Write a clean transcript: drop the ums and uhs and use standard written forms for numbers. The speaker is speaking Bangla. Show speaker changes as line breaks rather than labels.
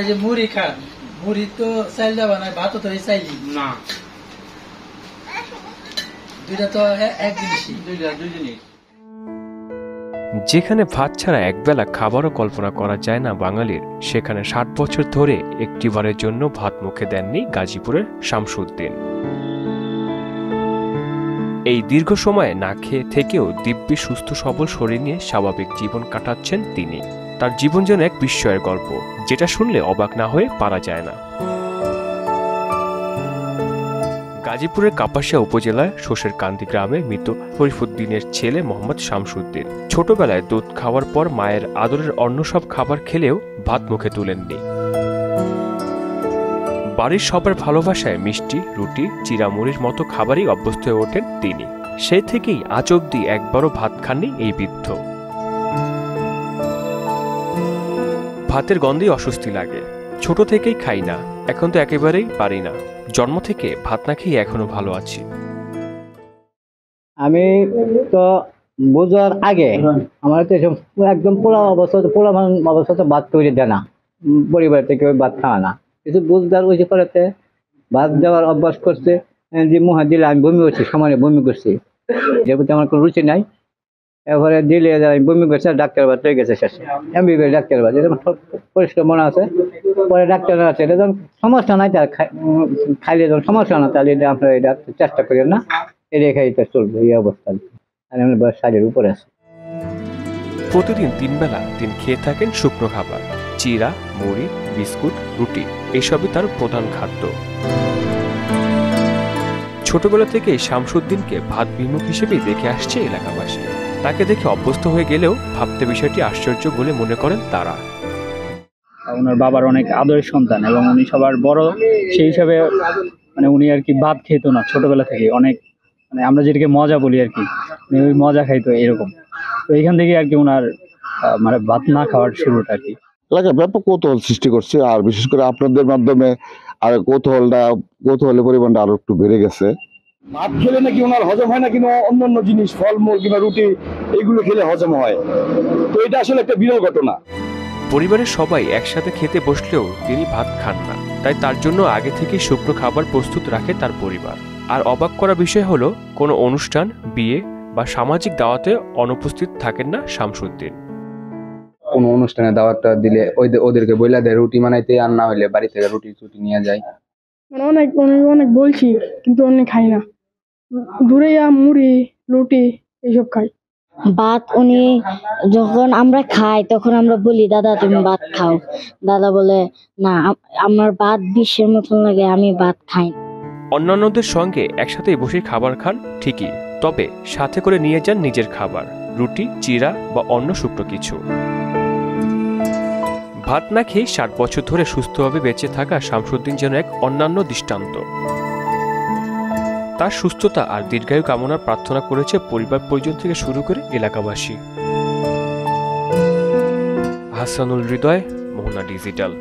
যে মুড়ি খান, মুড়ি তো চাইল যাবা না, ভাতও তো চাইলি না, দুইটা তো এক জিনিসই, দুই জিনিস।
যেখানে ভাত ছাড়া একবেলা খাবারও কল্পনা করা যায় না বাঙালির, সেখানে 60 বছর ধরে একটিবারের জন্য ভাত মুখে দেননি গাজীপুরের শামসুদ্দিন। এই দীর্ঘ সময়ে না খেয়ে থেকেও দিব্যি সুস্থ সবল শরীর নিয়ে স্বাভাবিক জীবন কাটাচ্ছেন তিনি। তার জীবন যেন এক বিস্ময়ের গল্প, যেটা শুনলে অবাক না হয়ে পারা যায় না। গাজীপুরের কাপাসিয়া উপজেলায় শোষেরকান্দি গ্রামে মৃত শরীফুদ্দিনের ছেলে মোহাম্মদ শামসুদ্দিন ছোটবেলায় দুধ খাওয়ার পর মায়ের আদরের অন্য সব খাবার খেলেও ভাত মুখে তুলেননি। বাড়ির সবার ভালোবাসায় মিষ্টি, রুটি, চিড়ামুড়ির মতো খাবারই অভ্যস্ত হয়ে ওঠেন তিনি। সেই থেকেই আজ অবধি একবারও ভাত খাননি এই বৃদ্ধ। ভাতের গন্ধেই অস্বস্তি লাগে, ছোট থেকেই খাই না, এখন তো একেবারেই পারি না। জন্ম থেকে ভাত না খেয়ে এখনো ভালো আছি।
আমি তো বোঝার আগে আমার তো একদম পোলাও অবস্থা ভাত তৈরি দেয় না, পরিবার থেকে ওই ভাত খাওয়া না, কিছু বুঝদার ওই যে করেতে ভাত দেওয়ার অভ্যাস করছে, যে মুহা দিলে আমি বমি করছি, সমানে বমি করছি, এর প্রতি আমার কোনো রুচি নাই। এরপরে দিলে আমি বমি করছে, ডাক্তার বাদ হয়ে গেছে শেষে, এমবিবিএস ডাক্তার বাদ, এটা পরিষ্কার মনে আছে। পরে ডাক্তার আছে এটা যখন সমস্যা নাই, তার খাইলে যখন সমস্যা না, তাহলে এটা আপনার এটা চেষ্টা করেন না, এটা খাইতে চলবে এই অবস্থা। শাড়ির উপরে আছে।
প্রতিদিন 3 বেলা তিনি খেয়ে থাকেন শুকনো খাবার, চিড়া, মুড়ি, বিস্কুট, রুটি, এসবই তার প্রধান খাদ্য। ছোটবেলা থেকে শামসুদ্দিনকে ভাত বিমুখ হিসেবেই দেখে আসছে এলাকাবাসী। তাকে দেখে অভ্যস্ত হয়ে গেলেও ভাবতে বিষয়টি আশ্চর্য বলে মনে করেন তারা।
ওনার বাবার অনেক আদরের সন্তান এবং উনি সবার বড়, সেই হিসাবে মানে উনি আর কি ভাত খেতো না ছোটবেলা থেকে, অনেক মানে আমরা যেটাকে মজা বলি আর কি, ওই মজা খাইতো এরকম। তো এইখান থেকে আর কি ওনার মানে ভাত না খাওয়ার শুরুটা আর কি।
এলাকায় ব্যাপক কৌতূহল সৃষ্টি করছে, আর বিশেষ করে আপনাদের মাধ্যমে আর কৌতূহলের পরিমাণটা আরো একটু বেড়ে গেছে।
ভাত খেলে নাকি ওনার হজম হয় না, কিন্তু অন্যান্য জিনিস ফলমূল কিংবা রুটি এইগুলো খেলে হজম হয়, তো এটা আসলে একটা বিরল ঘটনা।
পরিবারের সবাই একসাথে খেতে বসলেও তিনি ভাত খান না, তাই তার জন্য আগে থেকে শুকনো খাবার প্রস্তুত রাখে তার পরিবার। আর অবাক করা বিষয় হলো, কোনো অনুষ্ঠান, বিয়ে বা সামাজিক দাওয়াতে অনুপস্থিত থাকেন না শামসুদ্দিন।
কোনো অনুষ্ঠানে দাওয়াতটা দিলে ওদেরকে বইলা দেয় রুটি বানাইতে, আর না হলে বাড়ি থেকে রুটি নিয়ে যায়।
অনেক অনেক অনেক বলছি, কিন্তু অনেক খাই না, দূরে মুড়ি, রুটি এইসব খাই।
ভাত উনি যখন আমরা খাই তখন আমরা বলি, দাদা তুমি ভাত খাও, দাদা বলে না আমার ভাত বিষের মতন লাগে, আমি ভাত খাই।
অন্যান্যদের সঙ্গে একসাথে বসে খাবার খান ঠিকই, তবে সাথে করে নিয়ে যান নিজের খাবার, রুটি, চিড়া বা অন্য শুকনো কিছু। ভাত না খেয়ে 60 বছর ধরে সুস্থভাবে বেঁচে থাকা শামসুদ্দিন যেন এক অন্যান্য দৃষ্টান্ত। তার সুস্থতা আর দীর্ঘায়ু কামনার প্রার্থনা করেছে পরিবার পরিজন থেকে শুরু করে এলাকাবাসী। হাসানুল হৃদয়, মোহনা ডিজিটাল।